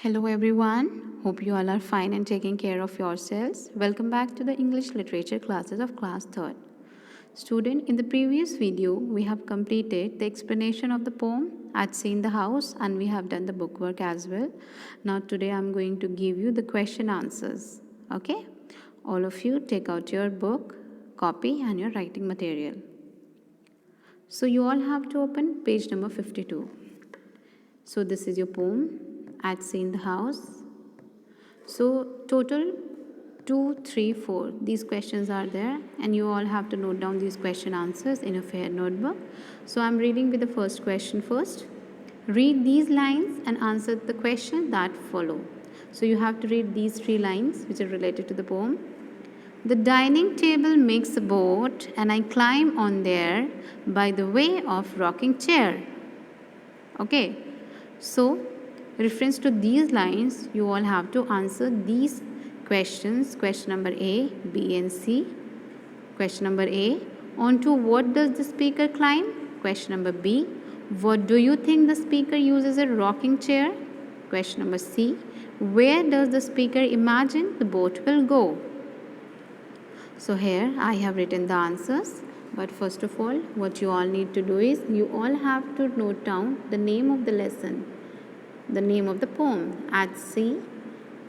Hello everyone, hope you all are fine and taking care of yourselves. Welcome back to the English literature classes of class 3rd. Student, in the previous video, we have completed the explanation of the poem At Sea in the House and we have done the bookwork as well. Now today I am going to give you the question answers. Okay? All of you take out your book, copy and your writing material. So you all have to open page number 52. So this is your poem At Sea in the House. So total 2, 3, 4. These questions are there and you all have to note down these question answers in a fair notebook. So I'm reading with the first question first. Read these lines and answer the question that follow. So you have to read these 3 lines which are related to the poem. The dining table makes a boat and I climb on there by the way of rocking chair. Okay. So reference to these lines, you all have to answer these questions. Question number A, B and C. Question number A, onto what does the speaker climb? Question number B, what do you think the speaker uses a rocking chair? Question number C, where does the speaker imagine the boat will go? So here I have written the answers. But first of all, what you all need to do is, you all have to note down the name of the lesson, the name of the poem, At Sea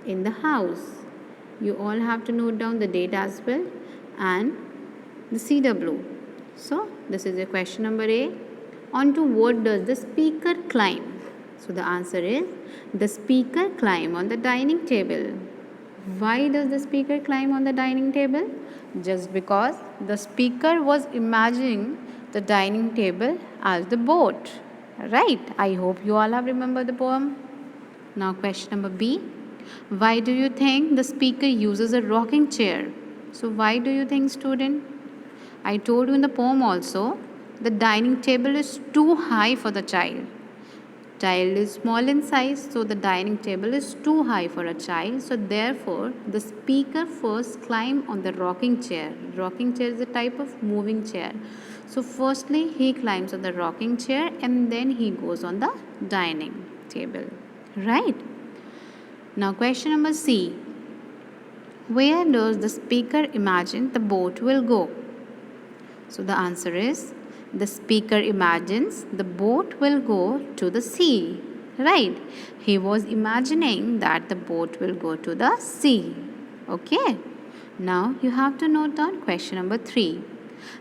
in the House. You all have to note down the date as well and the CW. So this is a question number A. Onto what does the speaker climb? So the answer is, the speaker climb on the dining table. Why does the speaker climb on the dining table? Just because the speaker was imagining the dining table as the boat. Right? I hope you all have remembered the poem. Now question number B. Why do you think the speaker uses a rocking chair? So why do you think, student? I told you in the poem also, the dining table is too high for the child. Child is small in size, so the dining table is too high for a child. So therefore, the speaker first climb on the rocking chair. Rocking chair is a type of moving chair. So firstly, he climbs on the rocking chair and then he goes on the dining table. Right? Now question number C. Where does the speaker imagine the boat will go? So the answer is, the speaker imagines the boat will go to the sea. Right? He was imagining that the boat will go to the sea. Okay? Now you have to note down question number 3.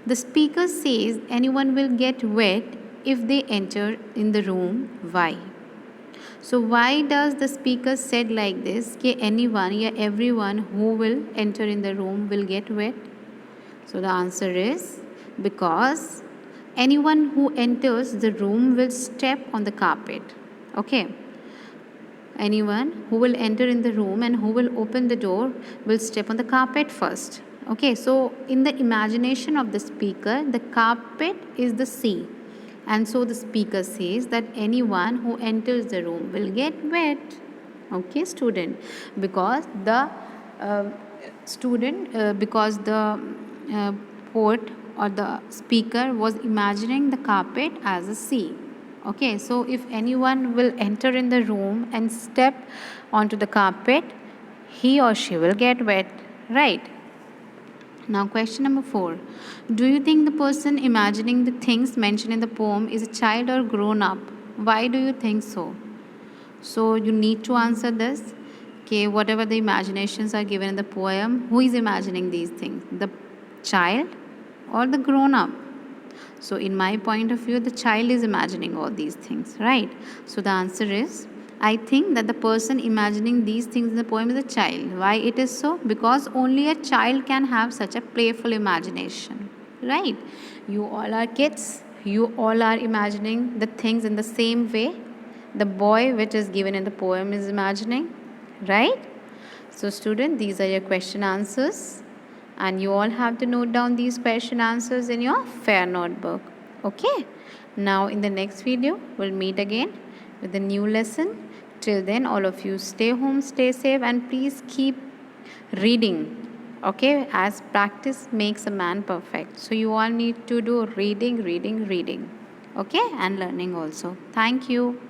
The speaker says anyone will get wet if they enter in the room. Why? So why does the speaker said like this, कि anyone या everyone who will enter in the room will get wet? So the answer is, because anyone who enters the room will step on the carpet. Okay. Anyone who will enter in the room and who will open the door will step on the carpet first. Okay. So in the imagination of the speaker, the carpet is the sea. And so the speaker says that anyone who enters the room will get wet. Okay, student. Because the poet or the speaker was imagining the carpet as a sea. Okay, so if anyone will enter in the room and step onto the carpet, he or she will get wet. Right? Now question number 4. Do you think the person imagining the things mentioned in the poem is a child or grown up? Why do you think so? So you need to answer this. Okay, whatever the imaginations are given in the poem, who is imagining these things? The child or the grown up? So in my point of view, the child is imagining all these things, right? So the answer is, I think that the person imagining these things in the poem is a child. Why it is so? Because only a child can have such a playful imagination, right? You all are kids. You all are imagining the things in the same way the boy which is given in the poem is imagining, right? So student, these are your question answers and you all have to note down these question answers in your fair notebook. Okay? Now in the next video, we'll meet again with a new lesson. Till then, all of you stay home, stay safe and please keep reading. Okay? As practice makes a man perfect. So you all need to do reading. Okay? And learning also. Thank you.